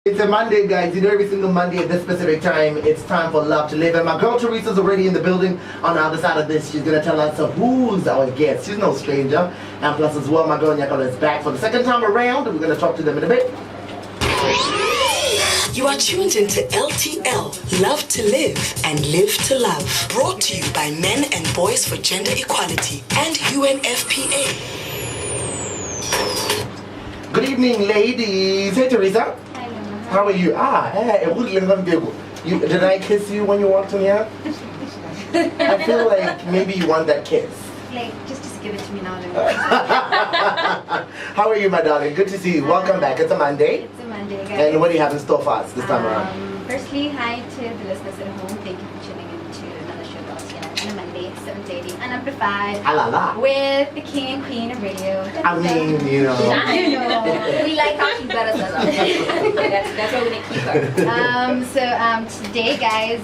It's a Monday, guys. You know, every single Monday at this specific time, it's time for Love to Live. And my girl Teresa's already in the building. On the other side of this, she's going to tell us who's our guest. She's no stranger. And plus as well, my girl Yarona is back for the second time around. We're going to talk to them in a bit. You are tuned into LTL, Love to Live and Live to Love. Brought to you by Men and Boys for Gender Equality and UNFPA. Good evening, ladies. Hey, Teresa. Hi, Mama. How are you? Did I kiss you when you walked in here? I feel like maybe you want that kiss. Like, just give it to me now. How are you, my darling? Good to see you. Welcome back. It's a Monday. It's a Monday, guys. And what do you have in store for us this time around? Firstly, hi to the listeners at home. Thank you for tuning in to another show about here on a Monday, 7:30, unamplified. With the king and queen of radio. I mean, you know. We like how she got us along. That's what we're going to keep her. Today, guys,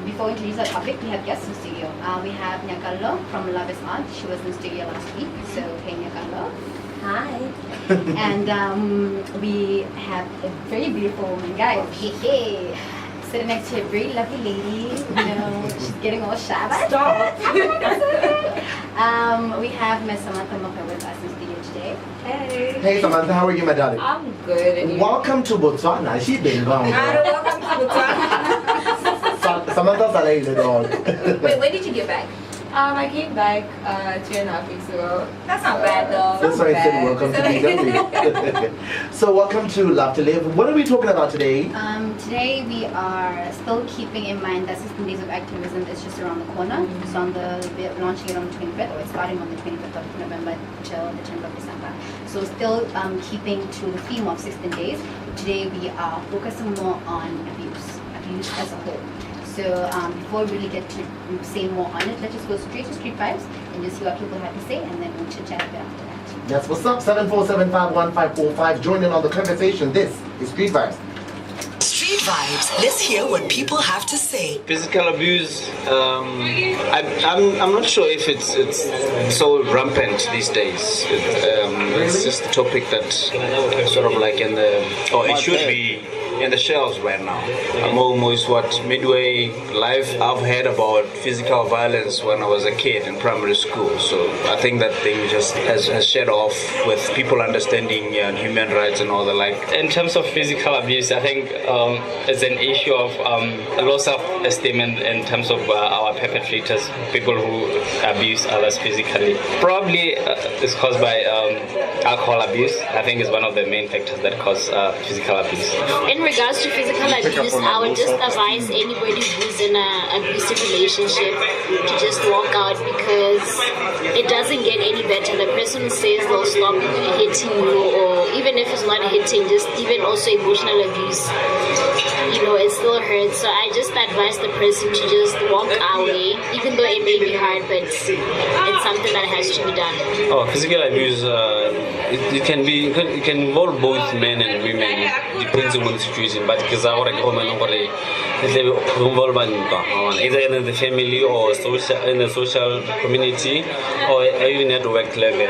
before we introduce our topic, we have guests in studio. We have Nyakalo from Love is Art. She was in studio last week. So, hey, Nyakalo. Hi. And we have a very beautiful woman, guys. Hey. Sitting next to a very lovely lady. You know, she's getting all shy. Stop. We have Miss Samantha Moka with us in studio today. Hey. Hey, Samantha, how are you, my darling? I'm good. And you? Welcome to Botswana. She's been gone. Welcome to Botswana. Samantha's a lady, dog. Wait, when did you get back? I came back 2.5 weeks ago. That's not bad though. That's why I said welcome to BW. So welcome to Love to Live. What are we talking about today? Today we are still keeping in mind that 16 Days of Activism is just around the corner. So we're launching it on the 25th, or it's starting on the 25th of November till the 10th of December. So still keeping to the theme of 16 days. Today we are focusing more on abuse as a whole. So before we really get to say more on it, let's just go straight to Street Vibes and just see what people have to say, and then we'll chit chat a bit after that. That's what's up. 747515545. Join in on the conversation. This is Street Vibes. Street Vibes. Let's hear what people have to say. Physical abuse. I'm not sure if it's so rampant these days. It's just a topic that sort of like it should be in the shelves right now. I'm almost midway life. I've heard about physical violence when I was a kid in primary school. So I think that thing just has shed off with people understanding human rights and all the like. In terms of physical abuse, I think it's an issue of low self-esteem in terms of our perpetrators, people who abuse others physically. Probably it's caused by alcohol abuse. I think is one of the main factors that cause physical abuse. In regards to physical abuse, I would just advise anybody who's in an abusive relationship to just walk out, because it doesn't get any better. The person says they'll stop hitting you, or even if it's not hitting, just even also emotional abuse, it still hurts. So I just advise the person to just walk away, even though it may be hard, but it's something that has to be done. Physical abuse, it can involve both men and women, depends on the situation. But because I work either in the family or in the social community, or even at work level.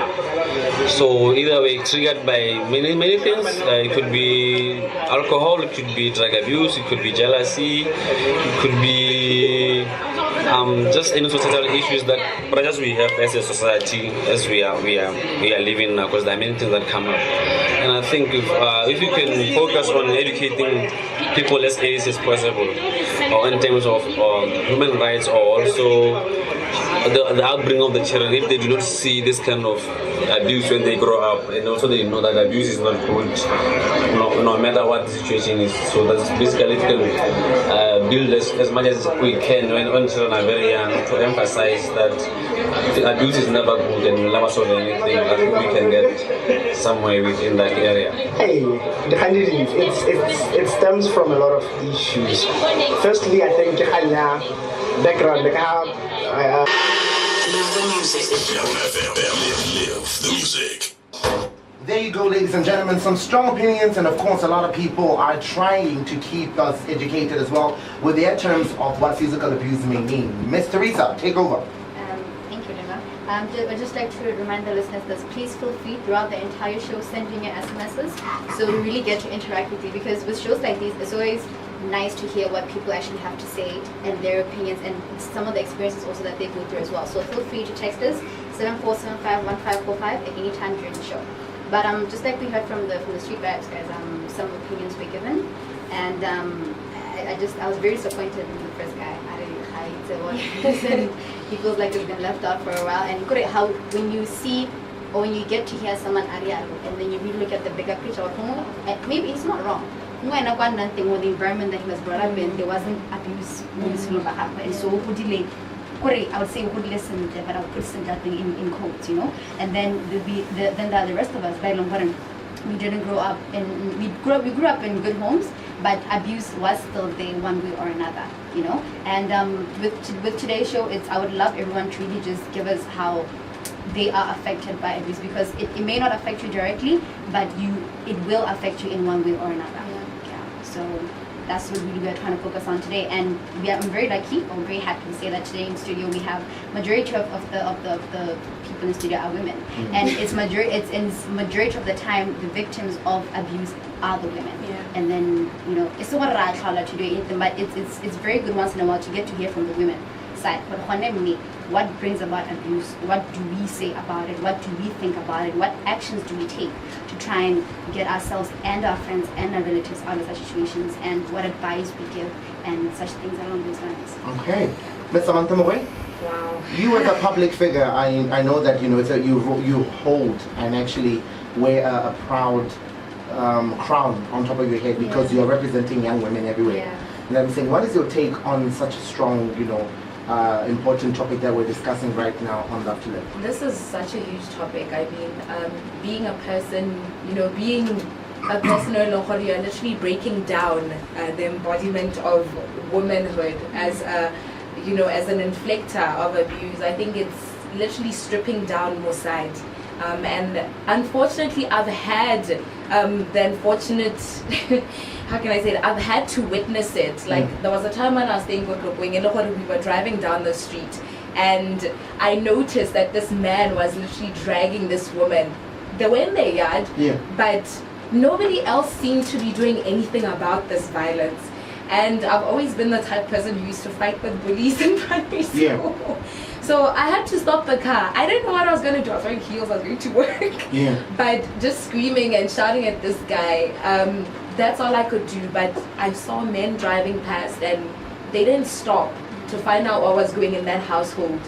So either way, triggered by many things. It could be alcohol, it could be drug abuse, it could be jealousy, it could be just any societal issues that pressures we have as a society, as we are living now, because there are many things that come up. And I think if you can focus on educating people as early as possible, or in terms of human rights, or also the upbringing of the children, if they do not see this kind of abuse when they grow up, and also they know that abuse is not good, no matter what the situation is. So that's basically if you can build as much as we can when children are very young, to emphasize that abuse is never good and will never solve anything. I think we can get somewhere within that area. Hey, it stems from a lot of issues. Firstly, I think background, the music. There you go, ladies and gentlemen. Some strong opinions, and of course, a lot of people are trying to keep us educated as well with their terms of what physical abuse may mean. Miss Teresa, take over. Thank you, Dima. I'd just like to remind the listeners that please feel free throughout the entire show sending your SMSs, so we really get to interact with you, because with shows like these it's always nice to hear what people actually have to say and their opinions and some of the experiences also that they go through as well. So feel free to text us 74751545 at any time during the show. But just like we heard from the street vibes guys, some opinions were given, and I was very disappointed in the first guy. He feels like he's been left out for a while, and how when you see or when you get to hear someone arialo and then you really look at the bigger picture of maybe he's not wrong. Nothing with the environment that he was brought up in, there wasn't abuse and so I would say we could listen, but I would put that thing in quotes, you know. And then the rest of us, we didn't grow up we grew up in good homes, but abuse was still there one way or another, you know. And with today's show, I would love everyone to really just give us how they are affected by abuse, because it may not affect you directly, but it will affect you in one way or another. So that's what really we're trying to focus on today, and I'm very lucky. I'm very happy to say that today in studio we have majority of the people in studio are women, and it's majority of the time the victims of abuse are the women. And then it's not right to do anything, but it's very good once in a while to get to hear from the women side. But what brings about abuse? What do we say about it? What do we think about it? What actions do we take to try and get ourselves and our friends and our relatives out of such situations? And what advice we give and such things along those lines. Okay, Ms. Samantha Maway? Wow. You as a public figure, I know that you hold and actually wear a proud crown on top of your head, because you are representing young women everywhere. And I'm saying, what is your take on such a strong, important topic that we're discussing right now on Love to Live? This is such a huge topic. I mean, being a person, you're literally breaking down the embodiment of womanhood as as an inflictor of abuse. I think it's literally stripping down more side. And unfortunately, I've had the unfortunate, how can I say it? I've had to witness it. Like, there was a time when I was staying with Lopwing and we were driving down the street, and I noticed that this man was literally dragging this woman. They were in their yard, but nobody else seemed to be doing anything about this violence. And I've always been the type of person who used to fight with bullies in primary school. So I had to stop the car. I didn't know what I was going to do. I was wearing heels, I was going to work. But just screaming and shouting at this guy, that's all I could do. But I saw men driving past and they didn't stop to find out what was going in that household.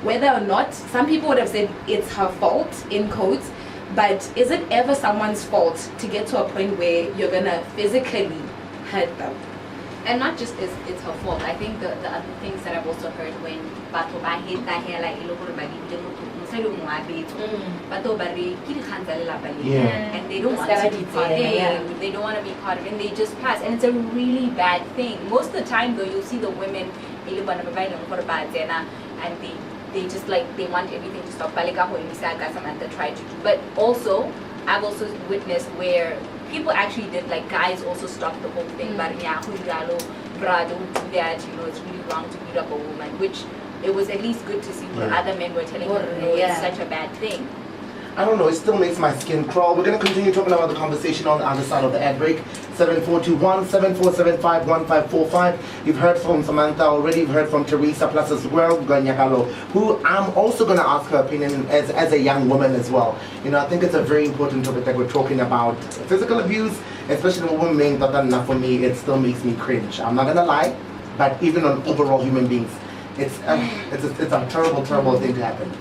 Whether or not, some people would have said it's her fault, in quotes, but is it ever someone's fault to get to a point where you're going to physically hurt them? And not just it's her fault. I think the other things that I've also heard when batho ba hate that hair like and they don't want to be part of it. They don't want to be part of it, and they just pass, and it's a really bad thing. Most of the time though, you'll see the women and they just they want everything to stop. Samantha tried to do, but also I've also witnessed where people actually did, guys also stopped the whole thing. But don't do that, it's really wrong to beat up a woman, which it was at least good to see where other men were telling her it's such a bad thing. I don't know, it still makes my skin crawl. We're going to continue talking about the conversation on the other side of the ad break. 7421-7475-1545. You've heard from Samantha already, you've heard from Teresa, plus as well, Ganyakalo, who I'm also going to ask her opinion as a young woman as well. I think it's a very important topic that we're talking about. Physical abuse, especially when women, for me, it still makes me cringe. I'm not going to lie, but even on overall human beings, it's a terrible, terrible thing to happen.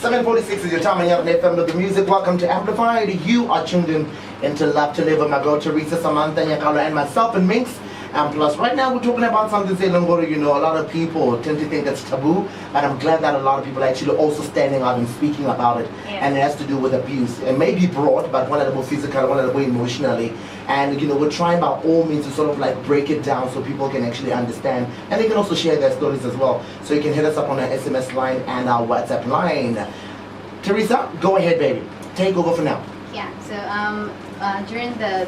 7:46 is your time on Yarona FM with the music. Welcome to Amplified. You are tuned into Love to Live with my girl Teresa, Samantha, Nyakalo, and myself and Minx. And plus, right now we're talking about something, a lot of people tend to think it's taboo, but I'm glad that a lot of people are actually also standing up and speaking about it. And it has to do with abuse. It may be broad, but one of the more physical, one of the more emotionally. And we're trying by all means to sort of break it down so people can actually understand, and they can also share their stories as well. So you can hit us up on our SMS line and our WhatsApp line. Teresa, go ahead, baby. Take over for now. Yeah. So during the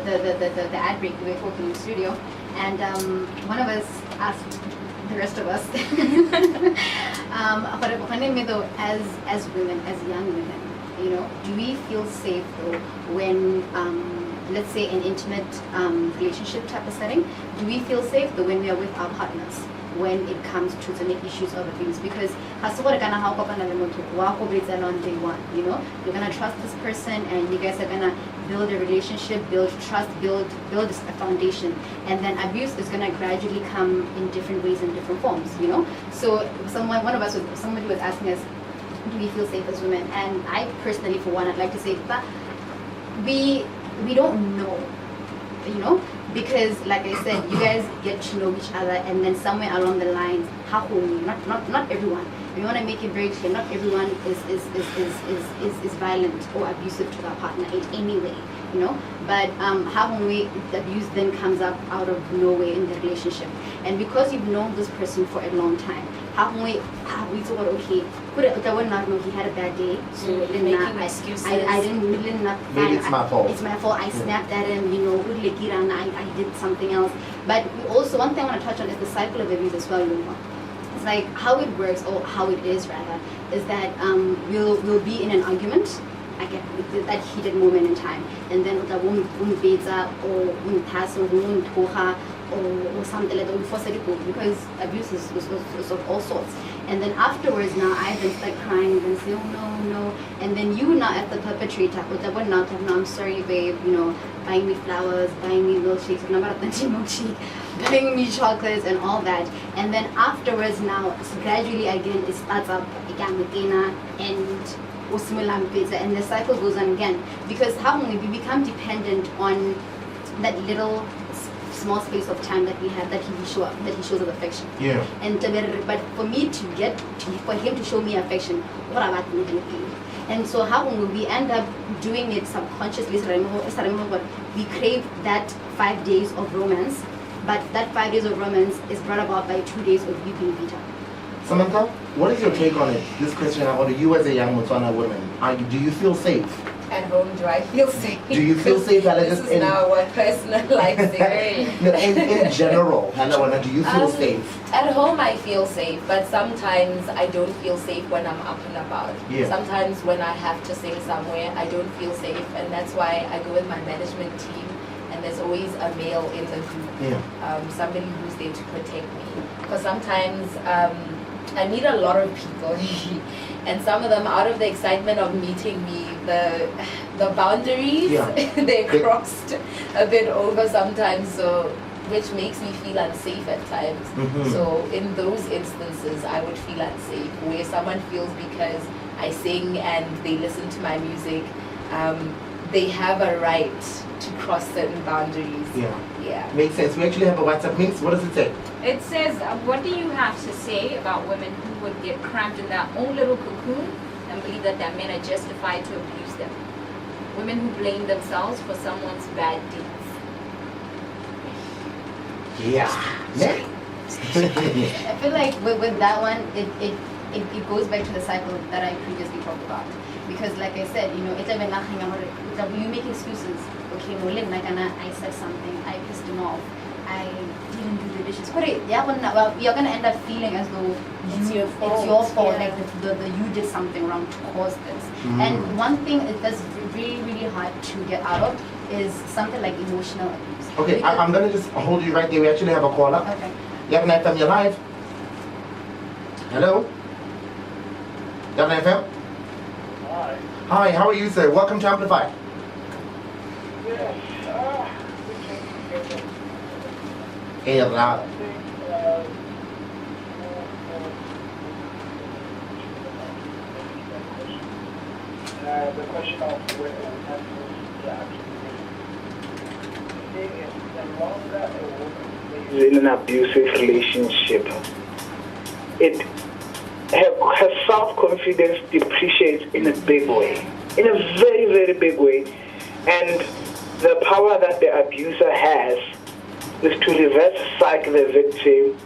ad break, we were talking in the studio, and one of us asked the rest of us. As women, as young women, you know, do we feel safe though when, let's say, an intimate relationship type of setting? Do we feel safe though when we are with our partners? When it comes to the issues of abuse, because on day one, you know, you're gonna trust this person, and you guys are gonna build a relationship, build trust, build a foundation, and then abuse is gonna gradually come in different ways and different forms, you know. So somebody was asking us, do we feel safe as women? And I personally, for one, I'd like to say that we don't know, you know. Because, like I said, you guys get to know each other, and then somewhere along the lines, not everyone. We want to make it very clear, not everyone is violent or abusive to their partner in any way, you know. But the abuse then comes up out of nowhere in the relationship, and because you've known this person for a long time, we thought, okay, he had a bad day, so making excuses. I didn't maybe it's my fault. It's my fault. I snapped at him, you know, I did something else. But also, one thing I want to touch on is the cycle of abuse as well, you know. It's like how it works, or how it is rather, is that we'll be in an argument, like that heated moment in time, and then the woman or or something like that, we force it because abuse is of all sorts. And then afterwards, now I then start crying and say, oh no, and then you now as the perpetrator, no, I'm sorry, babe, you know, buying me flowers, buying me milkshakes, buying me chocolates and all that. And then afterwards, now gradually again it starts up again with Dana and the cycle goes on again, because how we become dependent on that little small space of time that we have, that he shows us affection. Yeah. And but for me for him to show me affection, what about me? And so how we end up doing it subconsciously, we crave that 5 days of romance, but that 5 days of romance is brought about by 2 days of you being beaten. Samantha, what is your take on it? This question, or do you as a young Motswana woman, do you feel safe? At home, do I feel safe? Do you feel safe, Hannah? This is now what personal life is. In general, Hannah, do you feel safe? At home, I feel safe, but sometimes I don't feel safe when I'm up and about. Yeah. Sometimes when I have to sing somewhere, I don't feel safe, and that's why I go with my management team, and there's always a male in the group, somebody who's there to protect me. Because sometimes I meet a lot of people, and some of them, out of the excitement of meeting me, the boundaries, they're crossed a bit over sometimes, so which makes me feel unsafe at times. Mm-hmm. So in those instances, I would feel unsafe, where someone feels because I sing and they listen to my music, they have a right to cross certain boundaries. Yeah. Makes sense. We actually have a WhatsApp mix. What does it say? It says, what do you have to say about women who would get cramped in their own little cocoon and believe that their men are justified to abuse them? Women who blame themselves for someone's bad deeds. Yeah. I feel like with that one, it goes back to the cycle that I previously talked about. Because like I said, you know, you make excuses. Okay, I said something, I pissed him off, I didn't do the dishes. You're gonna end up feeling as though it's your fault. Like the you did something wrong to cause this. And one thing that's really, really hard to get out of is something like emotional abuse. Okay, I'm gonna just hold you right there. We actually have a caller. Okay. Yarona FM, you're live. Hello? Yarona FM? Hi, how are you, sir? Welcome to Amplify. Hey, loud. The question of whether in an abusive relationship, her self-confidence depreciates in a big way, in a very, very big way. And the power that the abuser has is to reverse psych the victim,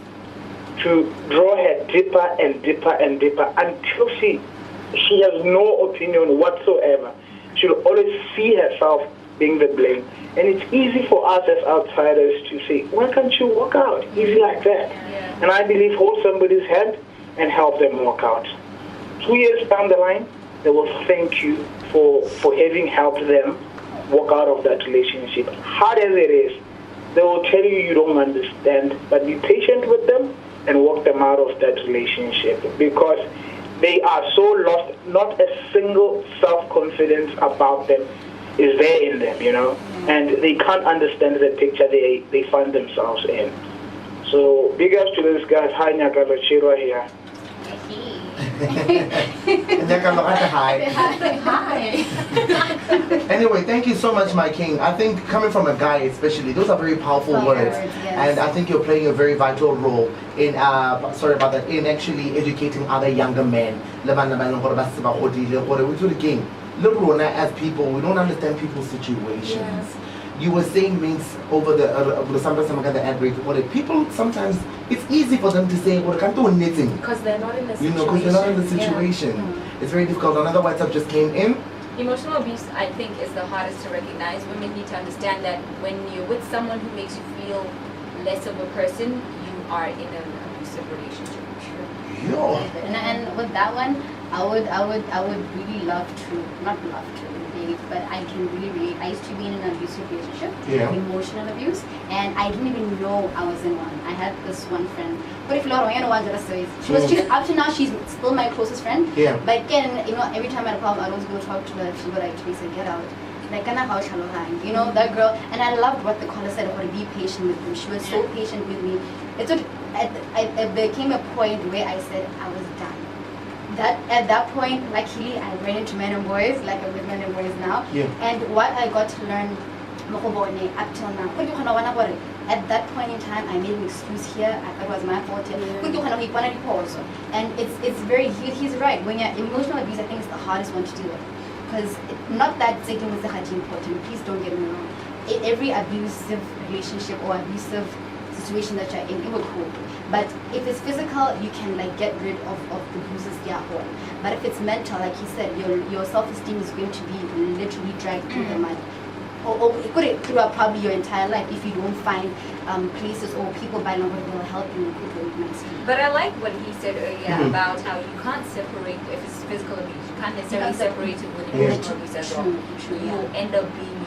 to draw her deeper and deeper and deeper until she has no opinion whatsoever. She'll always see herself being the blame. And it's easy for us as outsiders to say, why can't you walk out? Easy like that. Yeah. And I believe hold somebody's hand and help them walk out. 2 years down the line, they will thank you for having helped them walk out of that relationship. Hard as it is, they will tell you you don't understand, but be patient with them and walk them out of that relationship because they are so lost. Not a single self-confidence about them is there in them, you know, and they can't understand the picture they find themselves in. So big ups to those guys. Hi, Nyakalo Chirwa here. Hi. Anyway, thank you so much, my king. I think coming from a guy especially, those are very powerful words. Yes. And I think you're playing a very vital role in, in actually educating other younger men. Yarona, as people, we don't understand people's situations. Yes. You were saying means over the ad break, people sometimes it's easy for them to say knitting. Because they're not in the situation. Because they're not in the situation. Yeah. It's very difficult. Another WhatsApp just came in. Emotional abuse, I think, is the hardest to recognize. Women need to understand that when you're with someone who makes you feel less of a person, you are in an abusive relationship. Yeah. And with that one, I would really love to, not love to, but I can really, I used to be in an abusive relationship, emotional abuse, and I didn't even know I was in one. I had this one friend, but if you know what I'm say, she was up to now she's still my closest friend. Yeah. But again, you know, every time I had a problem, I always go talk to her. She would actually say, get out. Like, you know, that girl, and I loved what the caller said about be patient with me. She was so patient with me. There came a point where I said I was done. At that point, luckily, I ran into men and boys, like I'm with men and boys now. Yeah. And what I got to learn up till now, at that point in time, I made an excuse here. I thought it was my fault here. And it's very, he's right. When you're emotional abuse, I think it's the hardest one to deal with. Because not that taking was important, please don't get me wrong. Every abusive relationship or abusive situation that you're in, it will cope. But if it's physical, you can get rid of the bruises they are on. But if it's mental, like you said, your self-esteem is going to be literally dragged through the mud. Or it could throughout probably your entire life if you don't find places or people by long who will help you with nicely. But I like what he said earlier about how you can't separate, if it's physical abuse, you can't necessarily separate it with emotional abuse as well. You'll end up being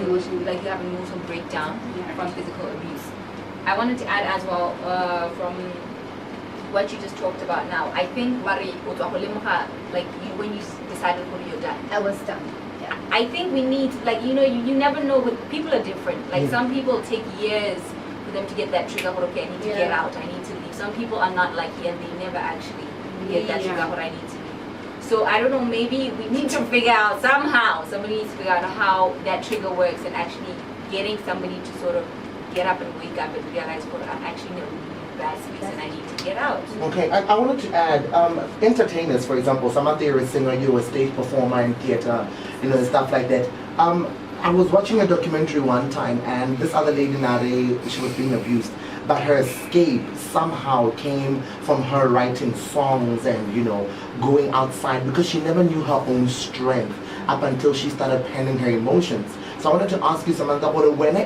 emotional, like you have an emotional breakdown from physical abuse. I wanted to add as well from what you just talked about now. I think when you decided you're done. I was done. Yeah. I think we need, you never know. People are different. Some people take years for them to get that trigger. Okay, I need to get out. I need to leave. Some people are not like you and they never actually get that trigger. What I need to leave. So I don't know. Maybe we need to figure out somehow. Somebody needs to figure out how that trigger works and actually getting somebody to sort of get up and wake up and realize, well, I'm actually in a bad space and I need to get out. Okay, I wanted to add, entertainers, for example, Samantha, you're a singer, you're a stage performer in theater, and stuff like that. I was watching a documentary one time, and this other lady, Nare, she was being abused, but her escape somehow came from her writing songs and, going outside, because she never knew her own strength up until she started penning her emotions. So I wanted to ask you, Samantha,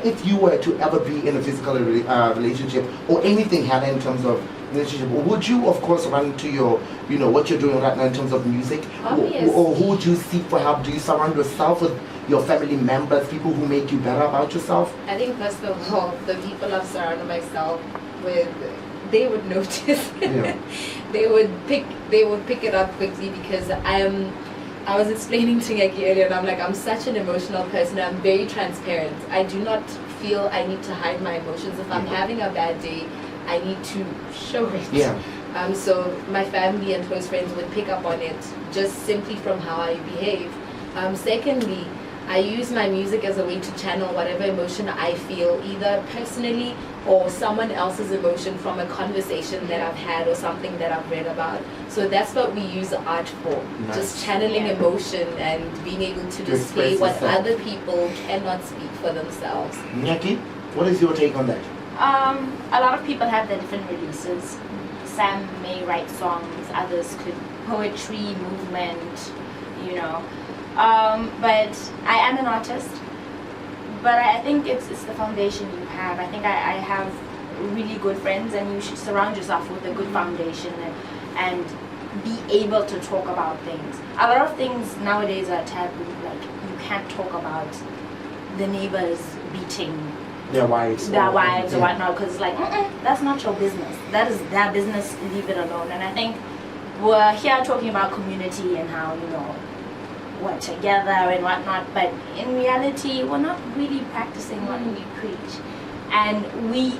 if you were to ever be in a physical relationship or anything had in terms of relationship, would you, of course, run to your, what you're doing right now in terms of music? Or who would you seek for help? Do you surround yourself with your family members, people who make you better about yourself? I think first of all, the people I've surrounded myself with, they would notice. Yeah. they would pick it up quickly because I was explaining to Ngeki earlier, and I'm such an emotional person. I'm very transparent. I do not feel I need to hide my emotions. If I'm having a bad day, I need to show it. Yeah. So my family and close friends would pick up on it just simply from how I behave. Secondly, I use my music as a way to channel whatever emotion I feel, either personally or someone else's emotion from a conversation that I've had or something that I've read about. So that's what we use art for, just channeling emotion and being able to display what other people cannot speak for themselves. Nyaki, what is your take on that? A lot of people have their different releases. Some may write songs, others could poetry, movement, But I am an artist. But I think it's the foundation you have. I think I have really good friends, and you should surround yourself with a good foundation and be able to talk about things. A lot of things nowadays are taboo. Like, you can't talk about the neighbors beating their wives or whatnot, because it's like, that's not your business. That is their business. Leave it alone. And I think we're here talking about community and how, you know, we're together and whatnot, but in reality, we're not really practicing what we preach. And we,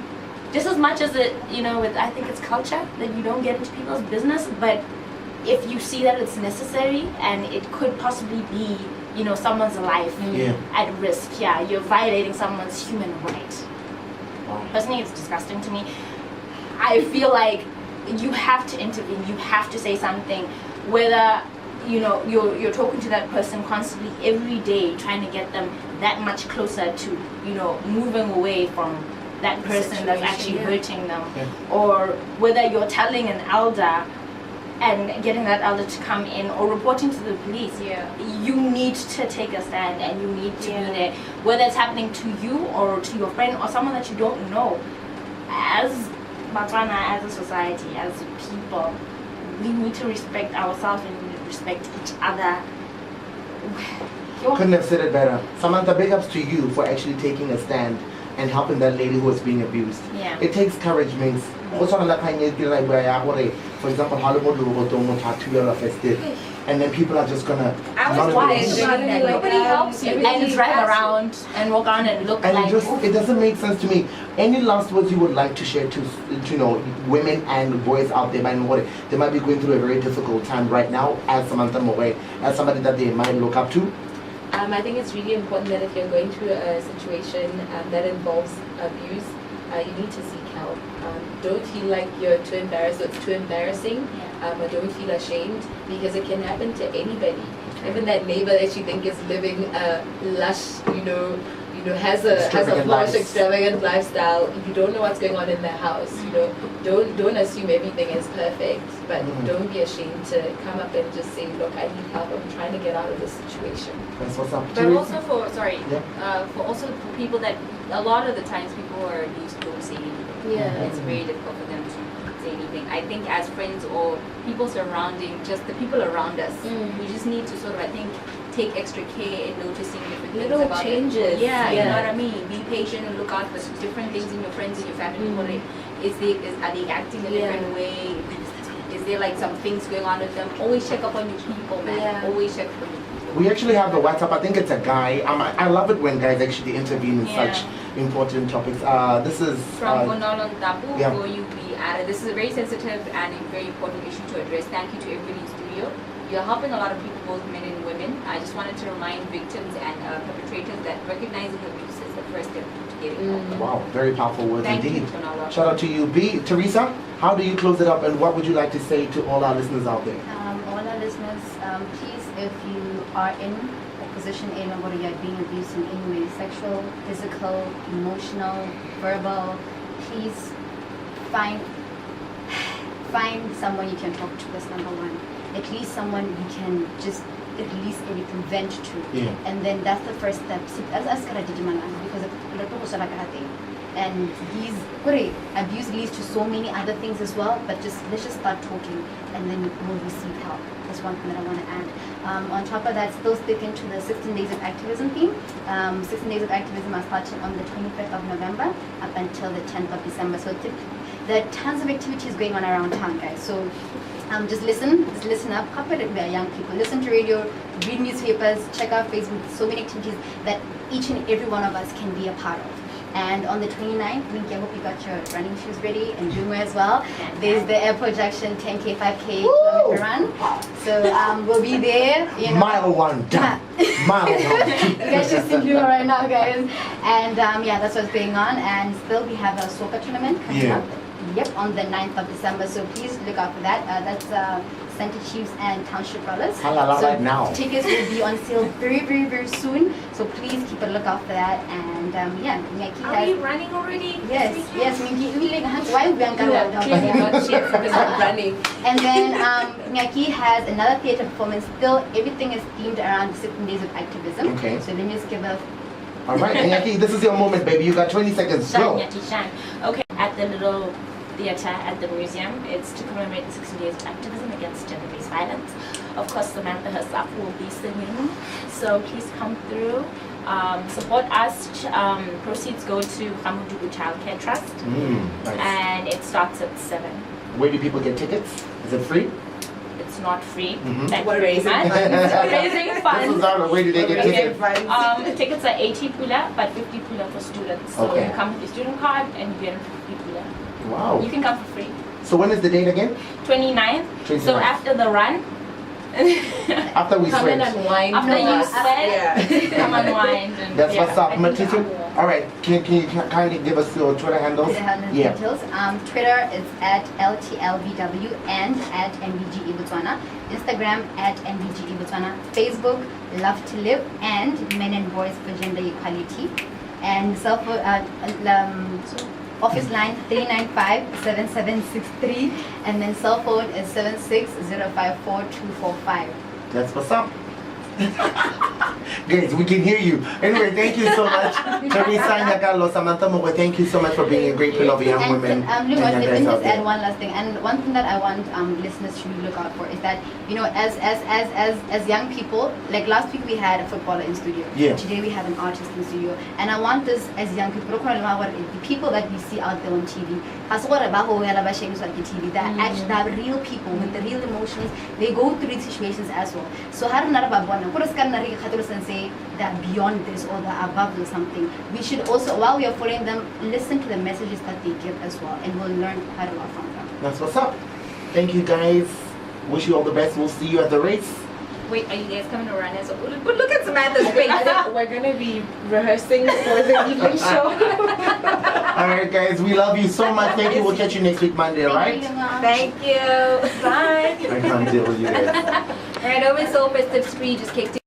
just as much as it, you know, I think it's culture that you don't get into people's business, but if you see that it's necessary and it could possibly be, you know, someone's life at risk, you're violating someone's human right. Personally, it's disgusting to me. I feel like you have to intervene, you have to say something, whether, you know, you're talking to that person constantly every day, trying to get them that much closer to, you know, moving away from that person that's actually hurting them, or whether you're telling an elder and getting that elder to come in or reporting to the police. You need to take a stand and you need to be there, whether it's happening to you or to your friend or someone that you don't know. As Botswana, as a society, as people, we need to respect ourselves and we need to respect each other. Couldn't have said it better. Samantha, big ups to you for actually taking a stand and helping that lady who was being abused. It takes courage, means. For example, and then people are just gonna. Nobody helps you. And just run around and walk around and look and like. it doesn't make sense to me. Any last words you would like to share to you know, women and boys out there, they might be going through a very difficult time right now, as Samantha Moe, as somebody that they might look up to? I think it's really important that if you're going through a situation that involves abuse, you need to seek help. Don't feel like you're too embarrassed or it's too embarrassing, or don't feel ashamed, because it can happen to anybody. Even that neighbor that you think is living a lush, has a posh, extravagant lifestyle. You don't know what's going on in their house. Don't assume everything is perfect, but don't be ashamed to come up and just say, look, I need help. I'm trying to get out of this situation. That's what's up. But also for people that a lot of the times people who are abused don't say anything. It's very difficult for them to say anything. I think as friends or people surrounding, just the people around us, we just need to sort of, I think, take extra care in noticing different little things about changes. You know what I mean? Be patient and look out for different things in your friends and your family. Are they acting a different way? Is there like some things going on with them? Always check up on your people, man. Always check up on your people. We actually have the WhatsApp. I think it's a guy. I love it when guys actually intervene in such important topics. This is from Bonolon Tapu for you. This is a very sensitive and a very important issue to address. Thank you to everybody in studio. You're helping a lot of people, both men and women. I just wanted to remind victims and perpetrators that recognizing abuse is the first step to getting help. Wow, very powerful words indeed. You, Tonala. Shout out to you, B. Teresa, how do you close it up, and what would you like to say to all our listeners out there? All our listeners, please, if you are in a position in whether you're being abused in any way, sexual, physical, emotional, verbal, please find someone you can talk to. That's number one. At least someone you can just at least vent to. And then that's the first step. Because and these abuse leads to so many other things as well, but let's just start talking and then we'll receive help. That's one thing that I want to add. On top of that, still stick into the 16 days of activism theme. 16 days of activism are starting on the 25th of November up until the 10th of December. So there are tons of activities going on around town, guys. So just listen up. We are young people. Listen to radio, read newspapers, check out Facebook. So many activities that each and every one of us can be a part of. And on the 29th, I hope you got your running shoes ready and June as well. There's the airport junction 10K, 5K kilometer run. So we'll be there. Mile one down. Mile one. You guys should see June right now, guys. And that's what's going on. And still, we have a soccer tournament coming up. Yep, on the 9th of December. So please look out for that. That's Center Chiefs and Township Brothers. So right now. Tickets will be on sale very, very, very soon. So please keep a lookout for that. And Nyaki Are we running already? Yes. Why we are running? And then Nyaki has another theatre performance. Still, everything is themed around the 16 days of activism. Okay. So let me just give a All right, Anyaki, this is your moment, baby. You got 20 seconds. Go. Shine. Okay, at the little theater at the museum, it's to commemorate the 60 days of activism against gender-based violence. Of course, Samantha herself will be singing, so please come through. Support us. Proceeds go to Hamudugu Child Care Trust, Nice. and it starts at 7. Where do people get tickets? Is it free? It's not free. Mhm. Thank you very much. We're raising funds. This is not a way to get tickets. Tickets are 80 pula, but 50 pula for students. So Okay. you come with your student card and you get 50 pula. Wow. You can come for free. So when is the date again? 29th. 29th. So after the run. After we Come in sweat. and wine. After you with us. sweat, come unwind. And That's what's up, I think Matita. All right, can you kindly give us your Twitter handles? Yeah. Details. Twitter is at LTLVW and at MBGE Botswana. Instagram at MBGE Botswana. Facebook, Love to Live and Men and Boys for Gender Equality. And office line 395-7763 and then cell phone is 76054245. That's what's up. Guys, we can hear you. Anyway, thank you so much. Teresa Nyakalo, Samantha Mogo, thank you so much for being a great pillar of young women. Let me just add one last thing. And one thing that I want listeners to look out for is that, you know, as young people, like last week we had a footballer in studio. Yeah. Today we have an artist in studio. And I want this as young people, the people that we see out there on TV, they're actually they're real people with the real emotions. They go through these situations as well. So how say they're beyond this or they're above or something. We should also, while we are following them, listen to the messages that they give as well, and we'll learn quite a lot from them. That's what's up. Thank you guys. Wish you all the best. We'll see you at the race. Wait, are you guys coming to run as well? But look at Samantha's face. I think we're going to be rehearsing for the evening show. All right, guys. We love you so much. Thank you. We'll catch you next week, Monday, all right? Thank you. Bye. I can't deal with you guys. All right, over Soul Festive Spree just kicked in.